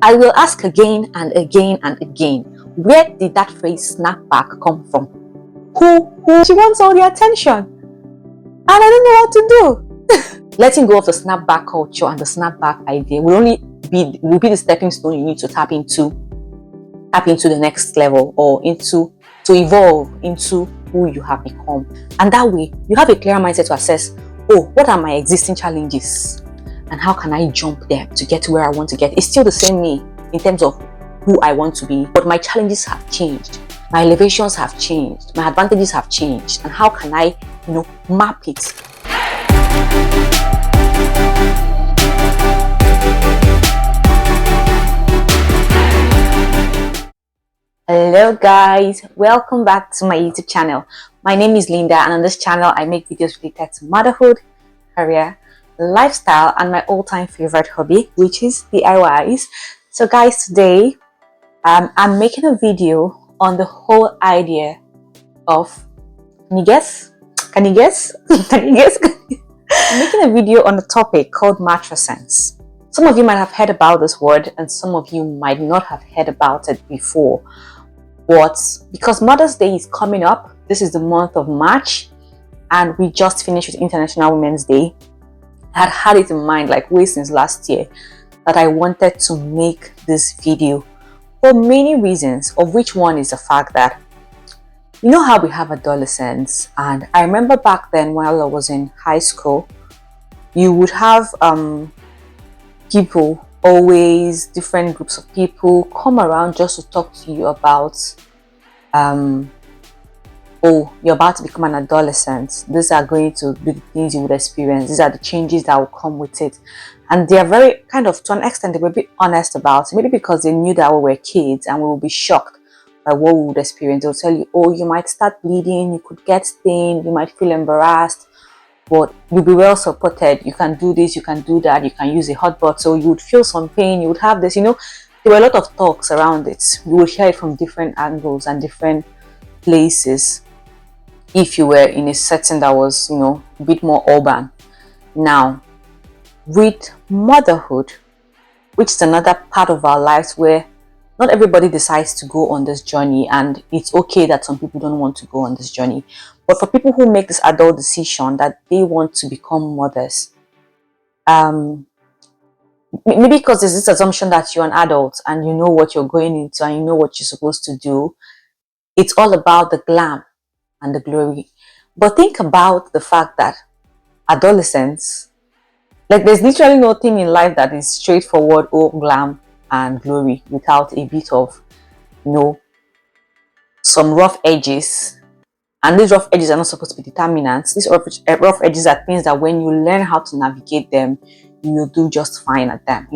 I will ask again and again and again, where did that phrase snapback come from? Who? She wants all the attention, and I don't know what to do. Letting go of the snapback culture and the snapback idea will be the stepping stone you need to tap into the next level, or to evolve into who you have become. And that way, you have a clearer mindset to assess, oh, what are my existing challenges? And how can I jump there to get to where I want to get? It's still the same me in terms of who I want to be, but my challenges have changed. My elevations have changed. My advantages have changed. And how can I, map it? Hello guys, welcome back to my YouTube channel. My name is Linda, and on this channel I make videos related to motherhood, career, lifestyle, and my all-time favorite hobby, which is DIYs. So guys, today I'm making a video on the whole idea of, can you guess? I'm making a video on a topic called mattress sense. Some of you might have heard about this word, and some of you might not have heard about it before. But because Mother's Day is coming up, this is the month of March, and we just finished with International Women's Day. I had it in mind like way since last year that I wanted to make this video for many reasons, of which one is the fact that you know how we have adolescents, and I remember back then while I was in high school, you would have people, always different groups of people, come around just to talk to you about oh, you're about to become an adolescent, these are going to be the things you would experience, these are the changes that will come with it. And they are very kind of, to an extent, they were a bit honest about it, maybe because they knew that we were kids and we would be shocked by what we would experience. They'll tell you, oh, you might start bleeding, you could get stained, you might feel embarrassed, but you'll be well supported. You can do this, you can do that, you can use a hot bottle, you would feel some pain, you would have this, there were a lot of talks around it. You would hear it from different angles and different places if you were in a setting that was, a bit more urban. Now, with motherhood, which is another part of our lives where not everybody decides to go on this journey, and it's okay that some people don't want to go on this journey. But for people who make this adult decision that they want to become mothers, maybe because there's this assumption that you're an adult and you know what you're going into and you know what you're supposed to do, it's all about the glam and the glory. But think about the fact that adolescents, like, there's literally nothing in life that is straightforward, or glam and glory, without a bit of, some rough edges. And these rough edges are not supposed to be determinants. These rough edges are things that when you learn how to navigate them, you will do just fine at them,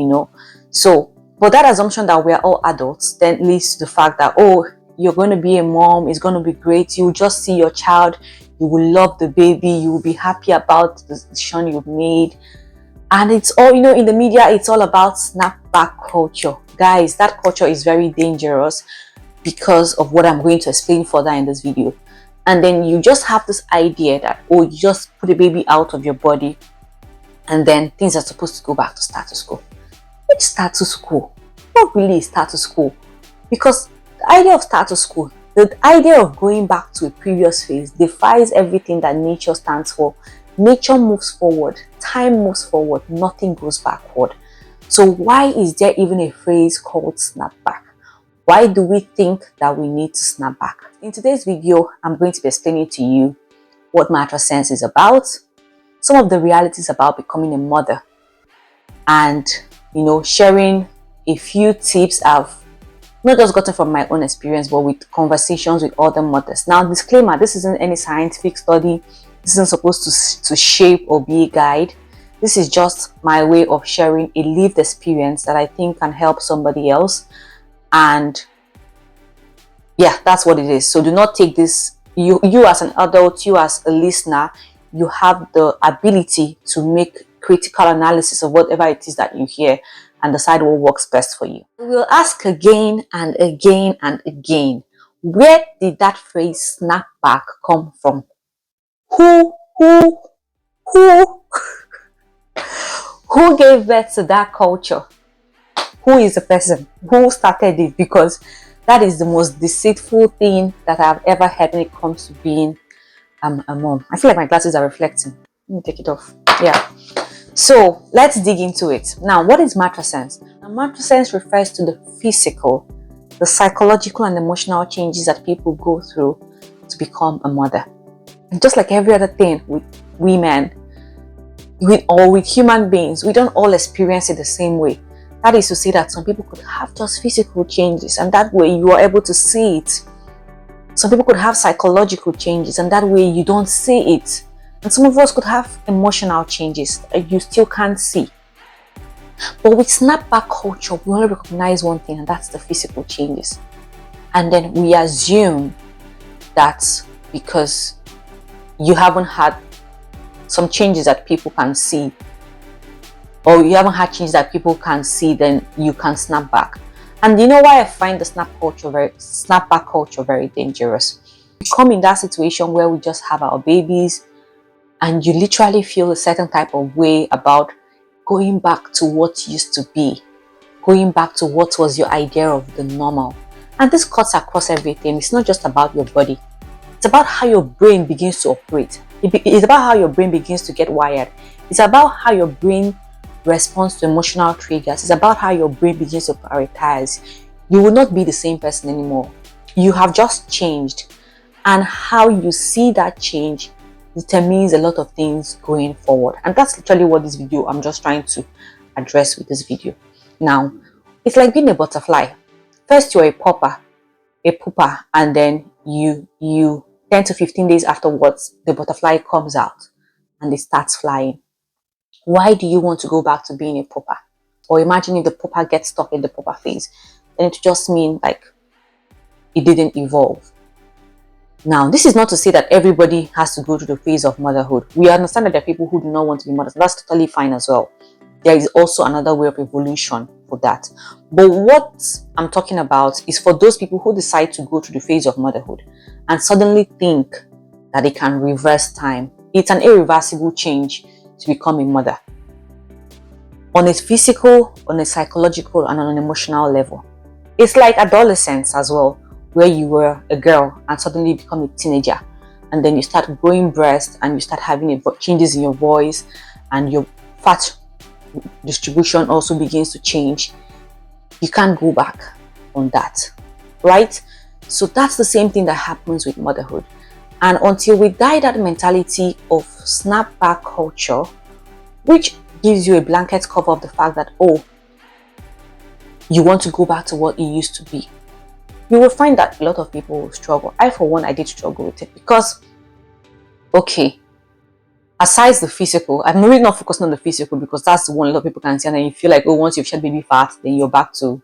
So, but that assumption that we're all adults then leads to the fact that, oh, you're going to be a mom, it's going to be great, you will just see your child, you will love the baby, you will be happy about the decision you've made. And it's all, in the media, it's all about snapback culture. Guys, that culture is very dangerous because of what I'm going to explain further in this video. And then you just have this idea that, oh, you just put a baby out of your body and then things are supposed to go back to status quo. Which status quo? Not really status quo. Because the idea of status quo, the idea of going back to a previous phase, defies everything that nature stands for. Nature moves forward, time moves forward, nothing goes backward. So why is there even a phrase called snapback? Why do we think that we need to snap back? In today's video, I'm going to be explaining to you what mattress sense is about, some of the realities about becoming a mother, and sharing a few tips I've not just gotten from my own experience, but with conversations with other mothers. Now, disclaimer, this isn't any scientific study. This isn't supposed to shape or be a guide. This is just my way of sharing a lived experience that I think can help somebody else. And yeah, that's what it is. So do not take this, you as an adult, you as a listener, you have the ability to make critical analysis of whatever it is that you hear and decide what works best for you. We will ask again and again and again, where did that phrase snapback come from? Who who gave birth to that culture? who is the person who started it, because that is the most deceitful thing that I've ever heard when it comes to being a mom. I feel like my glasses are reflecting. Let me take it off. Yeah. So let's dig into it. Now, what is matrescence? Now, matrescence refers to the physical, the psychological and emotional changes that people go through to become a mother. And just like every other thing with women, with human beings, we don't all experience it the same way. That is to say that some people could have just physical changes, and that way you are able to see it. Some people could have psychological changes, and that way you don't see it. And some of us could have emotional changes that you still can't see. But with snapback culture, we only recognize one thing, and that's the physical changes. And then we assume that because you haven't had some changes that people can see, or you haven't had changes that people can see, then you can snap back. And you know why I find the snapback culture very dangerous? We come in that situation where we just have our babies, and you literally feel a certain type of way about going back to what used to be, going back to what was your idea of the normal. And this cuts across everything. It's not just about your body. It's about how your brain begins to operate. It's about how your brain begins to get wired. It's about how your brain responds to emotional triggers. It's about how your brain begins to prioritize. You will not be the same person anymore. You have just changed. And how you see that change determines a lot of things going forward. And that's literally what this video, I'm just trying to address with this video. Now, it's like being a butterfly. First, you're a pooper, and then you 10 to 15 days afterwards, the butterfly comes out and it starts flying. Why do you want to go back to being a pooper? Or imagine if the pooper gets stuck in the pooper phase, then it just means like it didn't evolve. Now, this is not to say that everybody has to go through the phase of motherhood. We understand that there are people who do not want to be mothers. That's totally fine as well. There is also another way of evolution for that. But what I'm talking about is for those people who decide to go through the phase of motherhood and suddenly think that they can reverse time. It's an irreversible change to become a mother. On a physical, on a psychological, and on an emotional level. It's like adolescence as well, where you were a girl and suddenly become a teenager, and then you start growing breasts and you start having changes in your voice, and your fat distribution also begins to change. You can't go back on that, right? So that's the same thing that happens with motherhood. And until we die that mentality of snapback culture, which gives you a blanket cover of the fact that, oh, you want to go back to what it used to be, you will find that a lot of people will struggle. I, for one, I did struggle with it because, okay, aside the physical, I'm really not focusing on the physical because that's the one a lot of people can see, and then you feel like, oh, once you've shed baby fat, then you're back to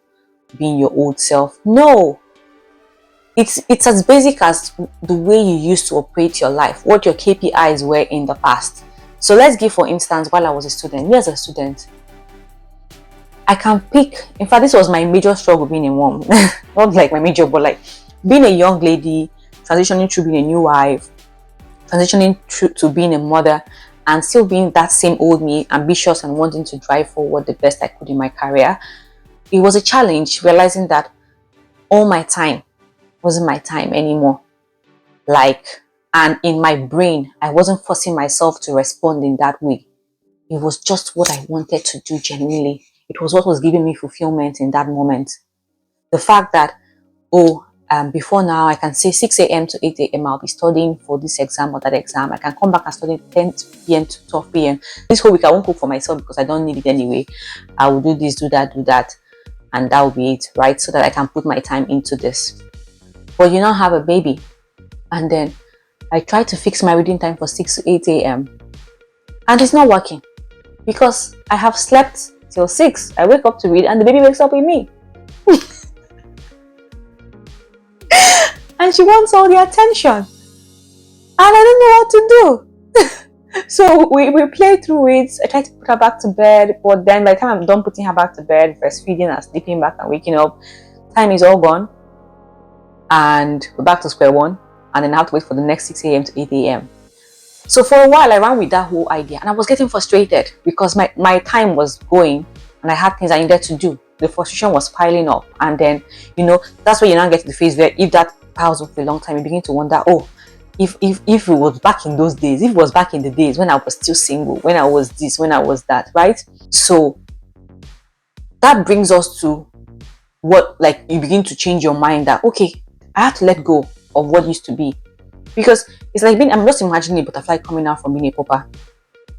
being your old self. No, it's as basic as the way you used to operate your life, what your KPIs were in the past. So let's give, for instance, while I was a student, me as a student, I can pick, in fact, this was my major struggle being a mom. Not like my major, but like being a young lady, transitioning through being a new wife, transitioning through to being a mother, and still being that same old me, ambitious and wanting to drive forward the best I could in my career. It was a challenge, realizing that all my time wasn't my time anymore. And in my brain, I wasn't forcing myself to respond in that way. It was just what I wanted to do genuinely. It was what was giving me fulfillment in that moment. The fact that, before now, I can say 6 a.m. to 8 a.m. I'll be studying for this exam or that exam. I can come back and study 10 p.m. to 12 p.m. This whole week, I won't cook for myself because I don't need it anyway. I will do this, do that, and that will be it, right? So that I can put my time into this. But you now have a baby, and then I try to fix my reading time for 6 to 8 a.m. and it's not working because I have slept till 6. I wake up to read and the baby wakes up with me. And she wants all the attention. And I don't know what to do. So we play through it. I try to put her back to bed. But then by the time I'm done putting her back to bed, breastfeeding and sleeping back and waking up, time is all gone. And we're back to square one. And then I have to wait for the next 6 a.m. to 8 a.m. So for a while, I ran with that whole idea. And I was getting frustrated because my time was going and I had things I needed to do. the frustration was piling up. And then, that's where you now get to the phase where if that piles up for a long time, you begin to wonder, oh, if it was back in those days, if it was back in the days when I was still single, when I was this, when I was that, right? So that brings us to what, like, you begin to change your mind that, okay, I have to let go of what used to be. Because it's like I'm just imagining a butterfly coming out from being a pupa,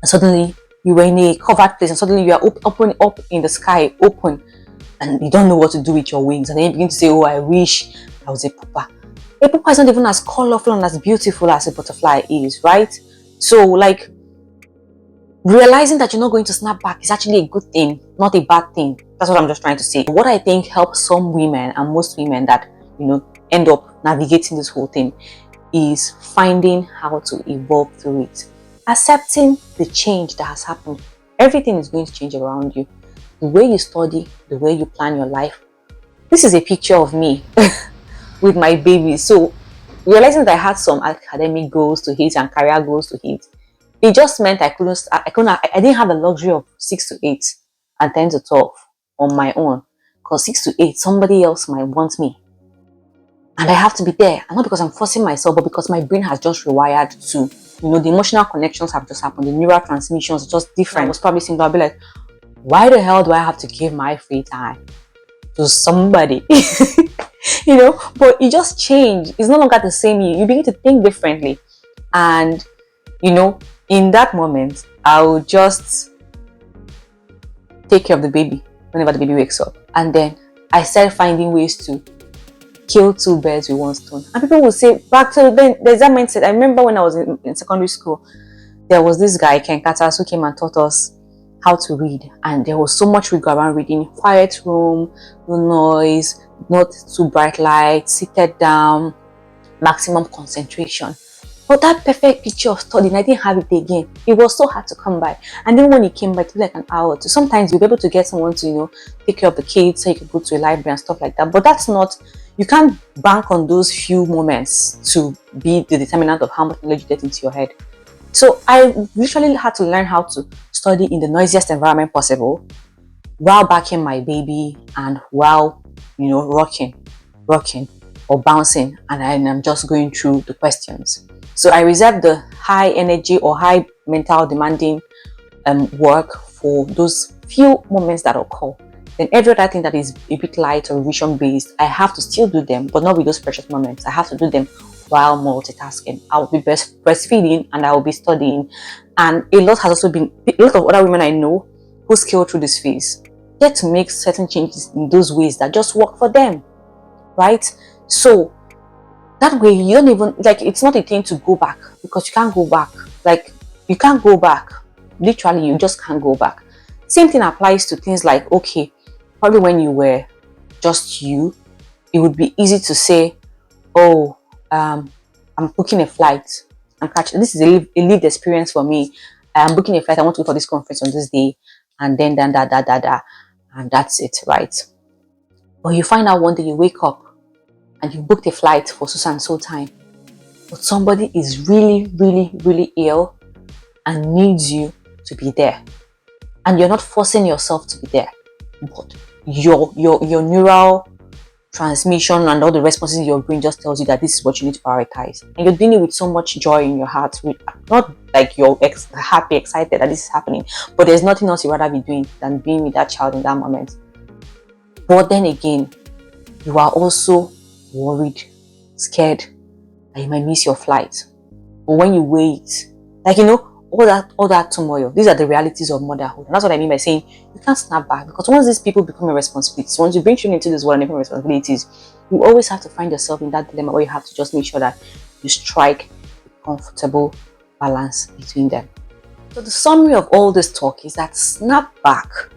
and suddenly you were in a covered place, and suddenly you are open up in the sky, open, and you don't know what to do with your wings, and then you begin to say, oh, I wish I was a pupa. A pupa is not even as colorful and as beautiful as a butterfly is, right? So, like, realizing that you're not going to snap back is actually a good thing, not a bad thing. That's what I'm just trying to say. What I think helps some women, and most women that, end up navigating this whole thing, is finding how to evolve through it. Accepting the change that has happened. Everything is going to change around you. The way you study, the way you plan your life. This is a picture of me with my baby. So realizing that I had some academic goals to hit and career goals to hit, it just meant I didn't have the luxury of 6 to 8 and 10 to 12 on my own. Because 6 to 8, somebody else might want me. And I have to be there. And not because I'm forcing myself, but because my brain has just rewired to, the emotional connections have just happened. The neural transmissions are just different. I was probably single. I'll be like, why the hell do I have to give my free time to somebody? But it just changed. It's no longer the same you. You begin to think differently. And, in that moment, I would just take care of the baby whenever the baby wakes up. And then I started finding ways to kill two birds with one stone. And people will say, back to then, there's that mindset. I remember when I was in secondary school, there was this guy, Ken Katas, who came and taught us how to read. And there was so much we go around reading. Quiet room, no noise, not too bright light, seated down, maximum concentration. But that perfect picture of studying, I didn't have it again. It was so hard to come by. And then when it came by, it took like an hour or two. Sometimes you'll be able to get someone to, take care of the kids, so you can go to a library and stuff like that. But that's not, you can't bank on those few moments to be the determinant of how much knowledge you get into your head. So I literally had to learn how to study in the noisiest environment possible while backing my baby and while, rocking or bouncing, and I'm just going through the questions. So I reserve the high energy or high mental demanding work for those few moments that occur. Then every other thing that is a bit light or revision based, I have to still do them, but not with those precious moments. I have to do them while multitasking. I will be breastfeeding and I will be studying. And a lot of other women I know who scale through this phase get to make certain changes in those ways that just work for them, right? So that way you don't even, like, it's not a thing to go back, because you can't go back. Like, you can't go back. Literally, you just can't go back. Same thing applies to things like, okay, probably when you were just you, it would be easy to say, oh, I'm booking a flight. This is a lived experience for me. I'm booking a flight. I want to go for this conference on this day, and then and that's it, right? But you find out one day you wake up and you booked a flight for so and so time, but somebody is really, really, really ill and needs you to be there, and you're not forcing yourself to be there, but your neural transmission and all the responses in your brain just tells you that this is what you need to prioritize, and you're doing it with so much joy in your heart, not like you're happy, excited that this is happening, but there's nothing else you'd rather be doing than being with that child in that moment. But then again, you are also worried, scared that you might miss your flight. But when you wait, like, all that turmoil, these are the realities of motherhood. And that's what I mean by saying you can't snap back, because once these people become a responsibility, once you bring children into this world and become responsibilities, you always have to find yourself in that dilemma where you have to just make sure that you strike a comfortable balance between them. So the summary of all this talk is that snap back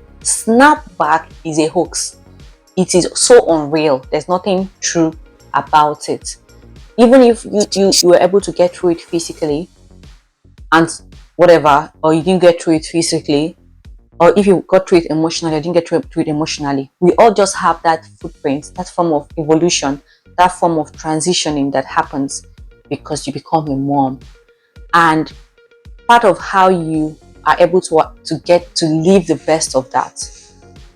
is a hoax. It is so unreal. There's nothing true about it. Even if you were able to get through it physically and whatever, or you didn't get through it physically, or if you got through it emotionally or didn't get through it emotionally, we all just have that footprint, that form of evolution, that form of transitioning that happens because you become a mom. And part of how you are able to get to live the best of that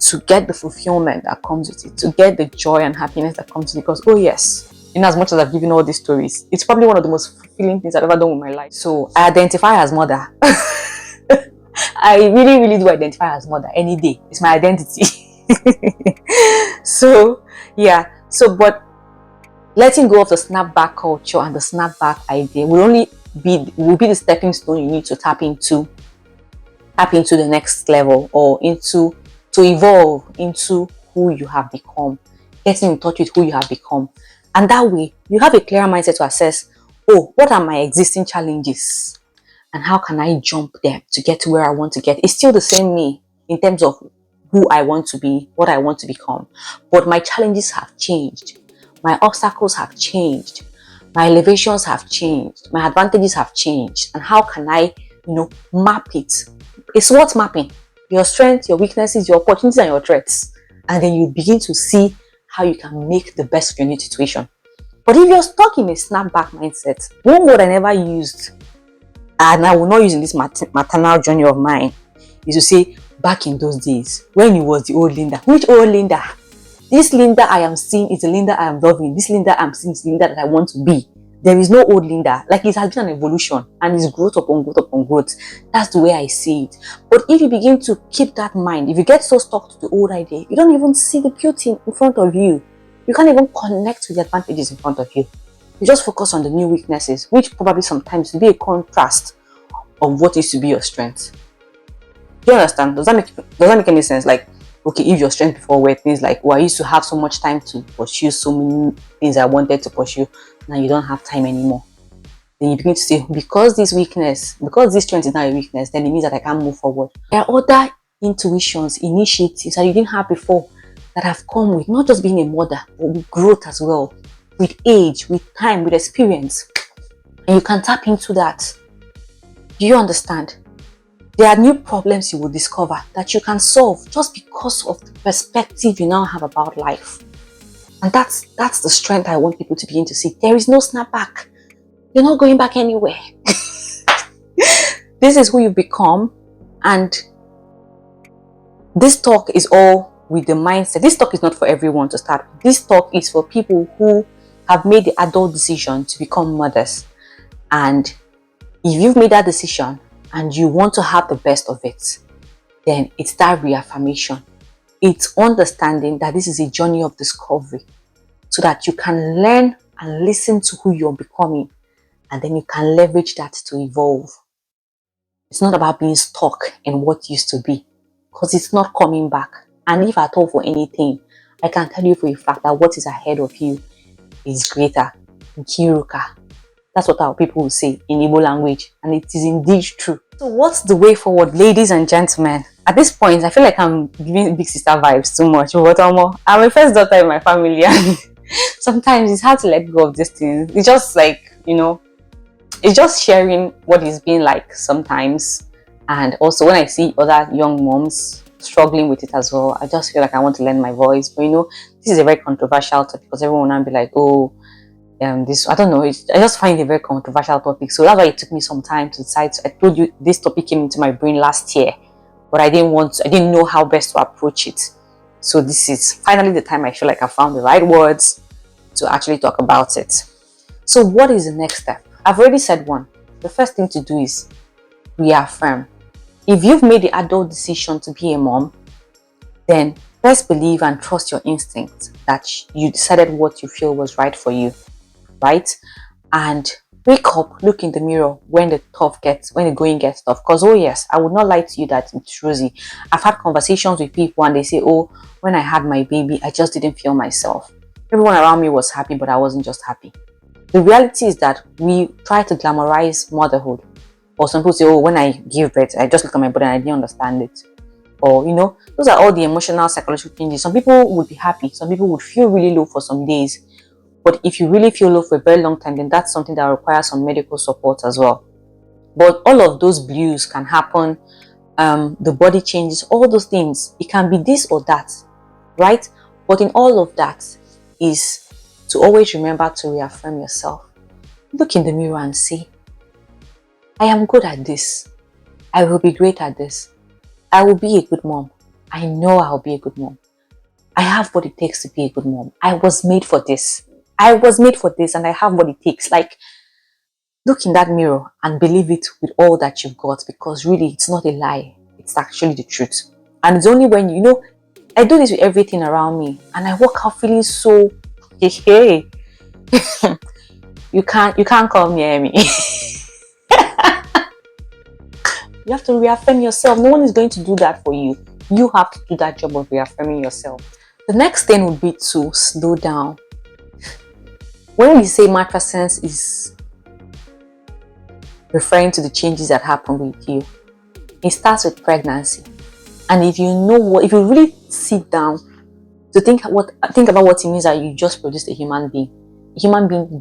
to get the fulfillment that comes with it, to get the joy and happiness that comes with it. Because, oh yes, in as much as I've given all these stories, it's probably one of the most fulfilling things I've ever done with my life. So I identify as mother. I really, really do identify as mother any day. It's my identity. So, yeah. So, but letting go of the snapback culture and the snapback idea will be the stepping stone you need to tap into the next level, or to evolve into who you have become, getting in touch with who you have become. And that way you have a clearer mindset to assess, oh, what are my existing challenges and how can I jump them to get to where I want to get. It's still the same me in terms of who I want to be, what I want to become, but my challenges have changed, my obstacles have changed, my elevations have changed, my advantages have changed. And how can I, map it? It's what mapping your strengths, your weaknesses, your opportunities, and your threats. And then you begin to see how you can make the best of your new situation. But if you're stuck in a snapback mindset, one word I never used, and I will not use in this maternal journey of mine, is to say, back in those days, when you was the old Linda. Which old Linda? This Linda I am seeing is the Linda I am loving. This Linda I'm seeing is the Linda that I want to be. There is no old Linda. Like, it has been an evolution, and it's growth upon growth upon growth. That's the way I see it. But if you begin to keep that mind, if you get so stuck to the old idea, you don't even see the beauty in front of you. You can't even connect with the advantages in front of you. You just focus on the new weaknesses, which probably sometimes will be a contrast of what used to be your strength. Do you understand? Does that make any sense? Like, okay, if your strength before were things like, I used to have so much time to pursue so many things I wanted to pursue, now you don't have time anymore. Then you begin to say, because this strength is now a weakness, then it means that I can't move forward. There are other intuitions, initiatives that you didn't have before that have come with not just being a mother, but with growth as well, with age, with time, with experience. And you can tap into that. Do you understand? There are new problems you will discover that you can solve just because of the perspective you now have about life. And that's the strength I want people to begin to see. There is no snapback. You're not going back anywhere. This is who you become. And this talk is all with the mindset. This talk is not for everyone to start. This talk is for people who have made the adult decision to become mothers. And if you've made that decision and you want to have the best of it, then it's that reaffirmation. It's understanding that this is a journey of discovery, so that you can learn and listen to who you're becoming, and then you can leverage that to evolve. It's not about being stuck in what used to be, because it's not coming back. And if at all for anything, I can tell you for a fact that what is ahead of you is greater. Kiruka. That's what our people will say in Igbo language, and it is indeed true. So what's the way forward, ladies and gentlemen? At this point, I feel like I'm giving big sister vibes too much, but I'm a first daughter in my family, and sometimes it's hard to let go of these things. It's just like, it's just sharing what it's been like sometimes. And also when I see other young moms struggling with it as well, I just feel like I want to lend my voice. But this is a very controversial topic, because everyone will be like, oh, this, I don't know, I just find it a very controversial topic. So that's why it took me some time to decide. I told you this topic came into my brain last year, but I didn't know how best to approach it. So this is finally the time I feel like I found the right words to actually talk about it. So what is the next step? I've already said one. The first thing to do is reaffirm. If you've made the adult decision to be a mom, then best believe and trust your instinct that you decided what you feel was right for you, right? And wake up, look in the mirror when the going gets tough. Because, oh yes, I would not lie to you that it's rosy. I've had conversations with people and they say, oh, when I had my baby, I just didn't feel myself. Everyone around me was happy, but I wasn't just happy. The reality is that we try to glamorize motherhood. Or some people say, oh, when I give birth, I just look at my body and I didn't understand it. Or, those are all the emotional, psychological changes. Some people would be happy. Some people would feel really low for some days. But if you really feel low for a very long time, then that's something that requires some medical support as well. But all of those blues can happen. The body changes, all those things. It can be this or that, right? But in all of that is to always remember to reaffirm yourself. Look in the mirror and say, I am good at this. I will be great at this. I will be a good mom. I know I'll be a good mom. I have what it takes to be a good mom. I was made for this. I was made for this and I have what it takes. Like, look in that mirror and believe it with all that you've got, because really it's not a lie. It's actually the truth. And it's only when, I do this with everything around me and I walk out feeling so, hey, you can't come near me. You have to reaffirm yourself. No one is going to do that for you. You have to do that job of reaffirming yourself. The next thing would be to slow down. When we say matrescence is referring to the changes that happen with you, it starts with pregnancy. And if if you really sit down to think about what it means that you just produced a human being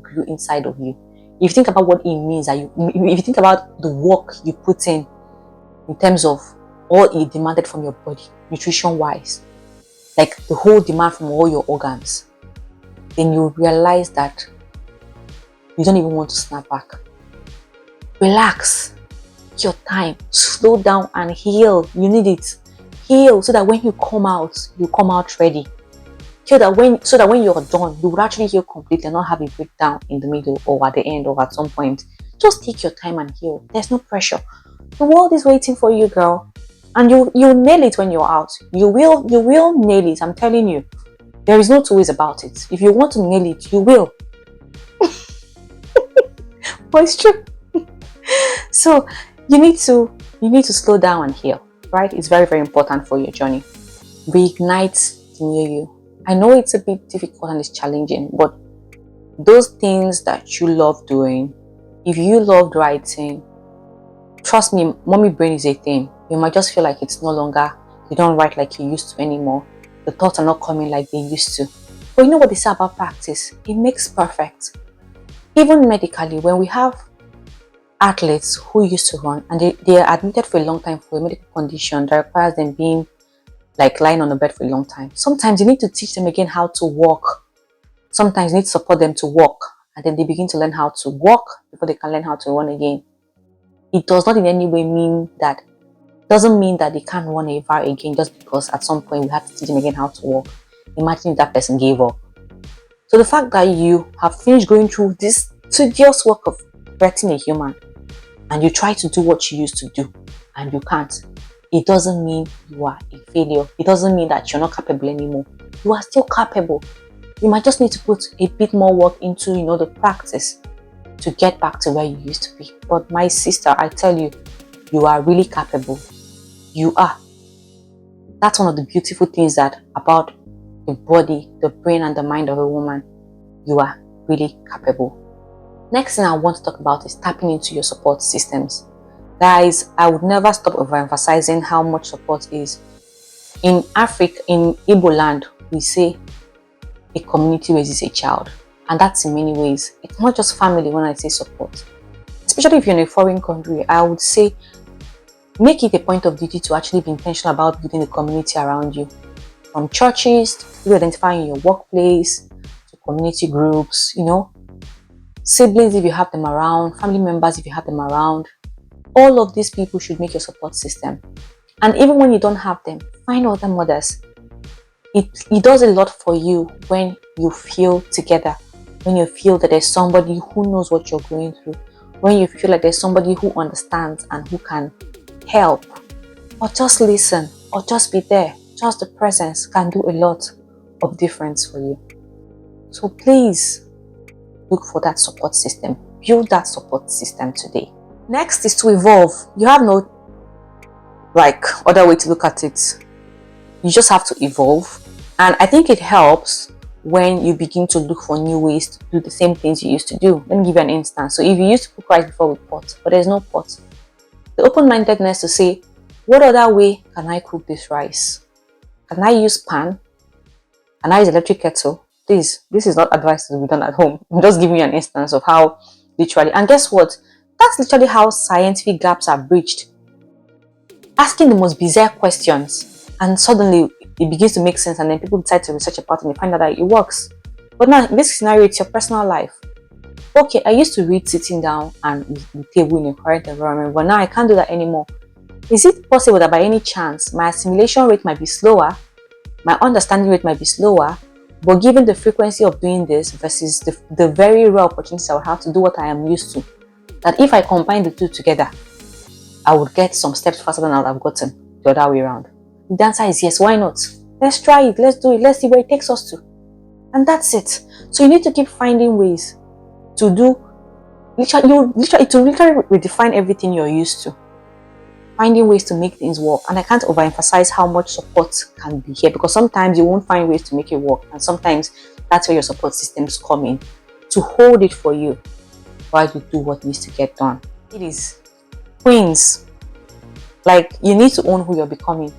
grew inside of you. If you think about what it means if you think about the work you put in terms of all it demanded from your body, nutrition wise, like the whole demand from all your organs, then you realize that you don't even want to snap back. Relax, take your time, slow down and heal. You need it. Heal so that when you come out ready. So that when you're done, you will actually heal completely and not have a breakdown in the middle or at the end or at some point. Just take your time and heal. There's no pressure. The world is waiting for you, girl. And you'll nail it when you're out. You will nail it, I'm telling you. There is no two ways about it. If you want to nail it, you will. But it's true. So you need to slow down and heal, right? It's very, very important for your journey. Reignite the new you. I know it's a bit difficult and it's challenging, but those things that you love doing, if you loved writing, trust me, mommy brain is a thing. You might just feel like it's no longer, you don't write like you used to anymore. The thoughts are not coming like they used to. But you know what they say about practice? It makes perfect. Even medically, when we have athletes who used to run and they are admitted for a long time for a medical condition that requires them being like lying on the bed for a long time, sometimes you need to teach them again how to walk. Sometimes you need to support them to walk, and then they begin to learn how to walk before they can learn how to run again. It does not in any way doesn't mean that they can't run ever again just because at some point we have to teach them again how to walk. Imagine if that person gave up. So the fact that you have finished going through this tedious work of birthing a human and you try to do what you used to do and you can't, it doesn't mean you are a failure. It doesn't mean that you're not capable anymore. You are still capable. You might just need to put a bit more work into, the practice to get back to where you used to be. But my sister, I tell you, you are really capable. You are. That's one of the beautiful things about the body, the brain, and the mind of a woman. You are really capable. Next thing I want to talk about is tapping into your support systems. Guys, I would never stop overemphasizing how much support is. In Africa, in Igbo land, we say a community raises a child. And that's in many ways. It's not just family when I say support. Especially if you're in a foreign country, I would say make it a point of duty to actually be intentional about building a community around you. From churches, to people identifying in your workplace, to community groups, siblings if you have them around, family members if you have them around. All of these people should make your support system. And even when you don't have them, find other mothers. It does a lot for you when you feel together, when you feel that there's somebody who knows what you're going through, when you feel like there's somebody who understands and who can help, or just listen, or just be there. Just the presence can do a lot of difference for you. So please look for that support system. Build that support system today. Next is to evolve. You have no other way to look at it. You just have to evolve. And I think it helps when you begin to look for new ways to do the same things you used to do. Let me give you an instance. So if you used to cook rice before with pot, but there's no pot, the open-mindedness to say, what other way can I cook this rice? Can I use pan? Can I use electric kettle? This is not advice to be done at home. I'm just giving you an instance of how literally, and guess what? That's literally how scientific gaps are bridged. Asking the most bizarre questions, and suddenly it begins to make sense, and then people decide to research about it and they find out that it works. But now in this scenario, it's your personal life. Okay, I used to read sitting down and with the table in a quiet environment, but now I can't do that anymore. Is it possible that by any chance my assimilation rate might be slower, my understanding rate might be slower, but given the frequency of doing this versus the very rare opportunities I will have to do what I am used to, that if I combine the two together, I would get some steps faster than I would have gotten the other way around? The answer is yes. Why not? Let's try it. Let's do it. Let's see where it takes us to. And that's it. So you need to keep finding ways to do, literally redefine everything you're used to. Finding ways to make things work. And I can't overemphasize how much support can be here, because sometimes you won't find ways to make it work, and sometimes that's where your support systems come in to hold it for you while you do what needs to get done. It is queens. Like, you need to own who you're becoming.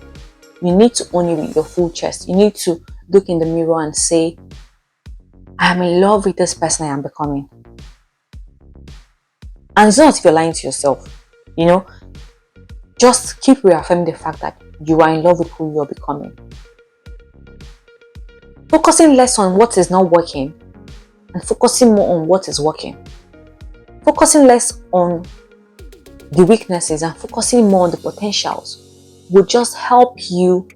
You need to own it with your full chest. You need to look in the mirror and say, I am in love with this person I am becoming. And it's not if you're lying to yourself, you know. Just keep reaffirming the fact that you are in love with who you're becoming. Focusing less on what is not working and focusing more on what is working. Focusing less on the weaknesses and focusing more on the potentials would just help you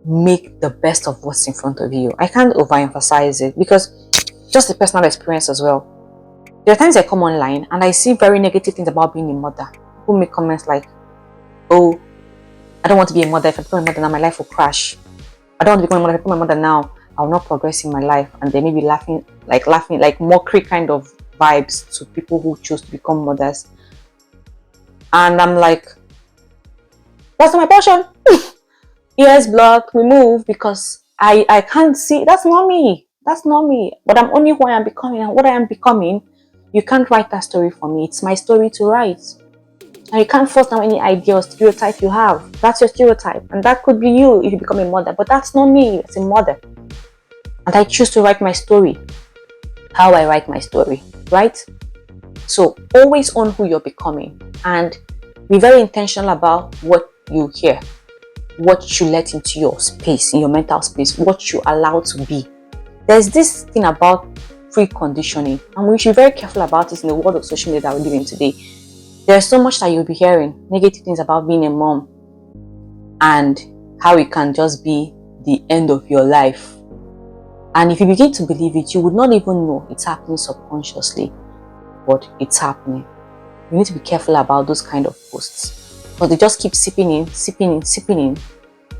make the best of what's in front of you. I can't overemphasize it, because just the personal experience as well. There are times I come online and I see very negative things about being a mother. People make comments like, oh, I don't want to be a mother. If I become a mother now, my life will crash. I don't want to become a mother. If I become a mother now, I will not progress in my life. And they may be laughing, like mockery kind of vibes to people who choose to become mothers. And I'm like, that's not my portion. Ears blocked, remove, because I can't see. That's not me. That's not me. But I'm only who I am becoming, and what I am becoming, you can't write that story for me. It's my story to write. And you can't force down any idea or stereotype you have. That's your stereotype. And that could be you if you become a mother. But that's not me as a mother. And I choose to write my story. How I write my story, right? So always own who you're becoming. And be very intentional about what you hear. What you let into your space, in your mental space. What you allow to be. There's this thing about preconditioning. And we should be very careful about it in the world of social media that we live in today. There's so much that you'll be hearing, negative things about being a mom and how it can just be the end of your life. And if you begin to believe it, you would not even know it's happening subconsciously, but it's happening. You need to be careful about those kind of posts, because they just keep sipping in,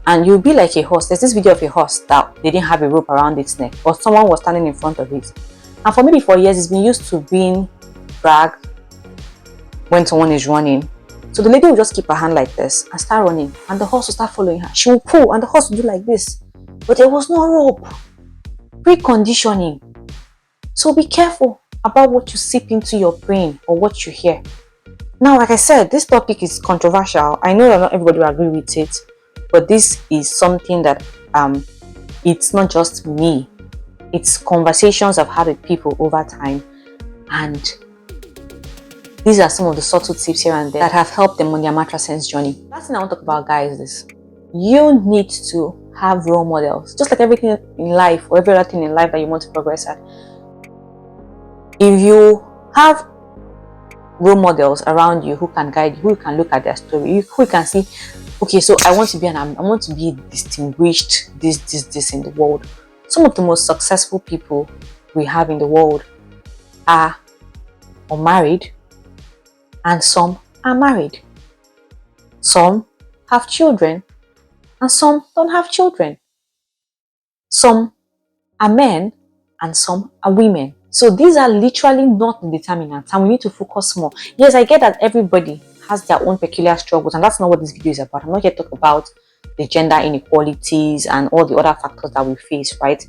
and you'll be like a horse. There's this video of a horse that they didn't have a rope around its neck, or someone was standing in front of it. And for maybe 4 years, it's been used to being dragged when someone is running. So the lady will just keep her hand like this and start running, and the horse will start following her. She will pull and the horse will do like this, but there was no rope. Preconditioning. So be careful about what you sip into your brain or what you hear. Now, like I said, this topic is controversial. I know that not everybody will agree with it, but this is something that it's not just me. It's conversations I've had with people over time, and these are some of the subtle tips here and there that have helped them on their mattress sense journey. Last thing I want to talk about, guys, is this. You need to have role models. Just like everything in life, or every other thing in life that you want to progress at. If you have role models around you who can guide you, who can look at their story, who can see, okay, so I want to be distinguished, this in the world. Some of the most successful people we have in the world are unmarried, and some are married. Some have children, and some don't have children. Some are men, and some are women. So these are literally not the determinants, and we need to focus more. Yes, I get that everybody has their own peculiar struggles, and that's not what this video is about. I'm not here to talk about the gender inequalities and all the other factors that we face, right?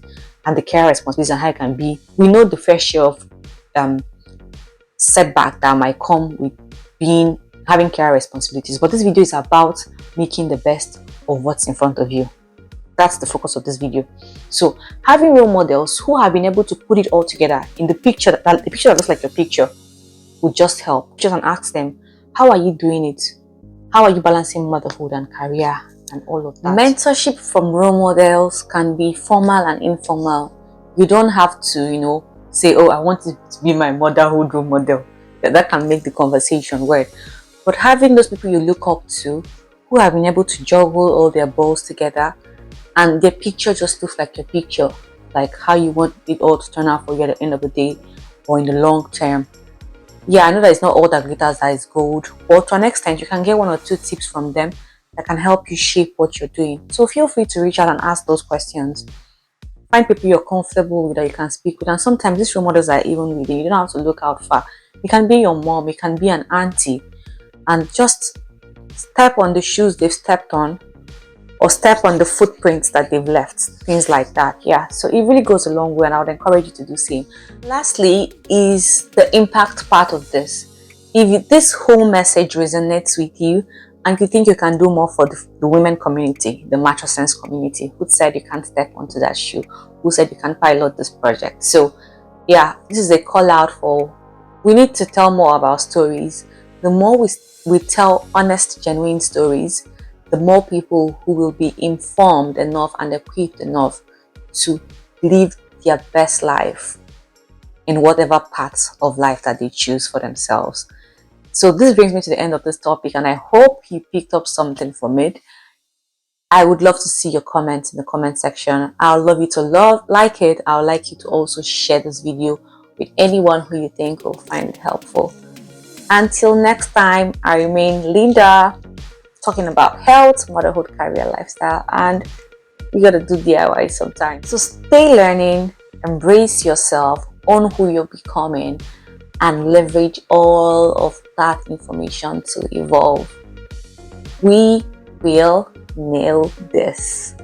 And the care responsibilities and how it can be. We know the fair share of setback that might come with having care responsibilities, but this video is about making the best of what's in front of you. That's the focus of this video. So having role models who have been able to put it all together in the picture that looks like your picture would just help. Just ask them, how are you doing it? How are you balancing motherhood and career and all of that? Mentorship from role models can be formal and informal. You don't have to, say, oh, I want to be my motherhood role model. That can make the conversation weird. But having those people you look up to who have been able to juggle all their balls together, and their picture just looks like your picture, like how you want it all to turn out for you at the end of the day or in the long term. Yeah, I know that it's not all that glitters that is gold, but to an extent, you can get one or two tips from them that can help you shape what you're doing. So feel free to reach out and ask those questions. Find people you're comfortable with that you can speak with, and sometimes these role models are even with you. You don't have to look out far. It can be your mom, it can be an auntie, and just step on the shoes they've stepped on or step on the footprints that they've left, things like that. Yeah, so it really goes a long way, and I would encourage you to do same. Lastly is the impact part of this. If this whole message resonates with you and you think you can do more for the women community, the mature sense community, who said you can't step onto that shoe, who said you can pilot this project. So yeah, this is a call out for, we need to tell more about stories. The more we tell honest, genuine stories, the more people who will be informed enough and equipped enough to live their best life in whatever parts of life that they choose for themselves. So this brings me to the end of this topic, and I hope you picked up something from it. I would love to see your comments in the comment section. I'll love you to like it. I would like you to also share this video with anyone who you think will find it helpful. Until next time, I remain Linda, talking about health, motherhood, career, lifestyle, and you gotta do DIY sometimes. So stay learning, embrace yourself, own who you're becoming, and leverage all of that information to evolve. We will nail this.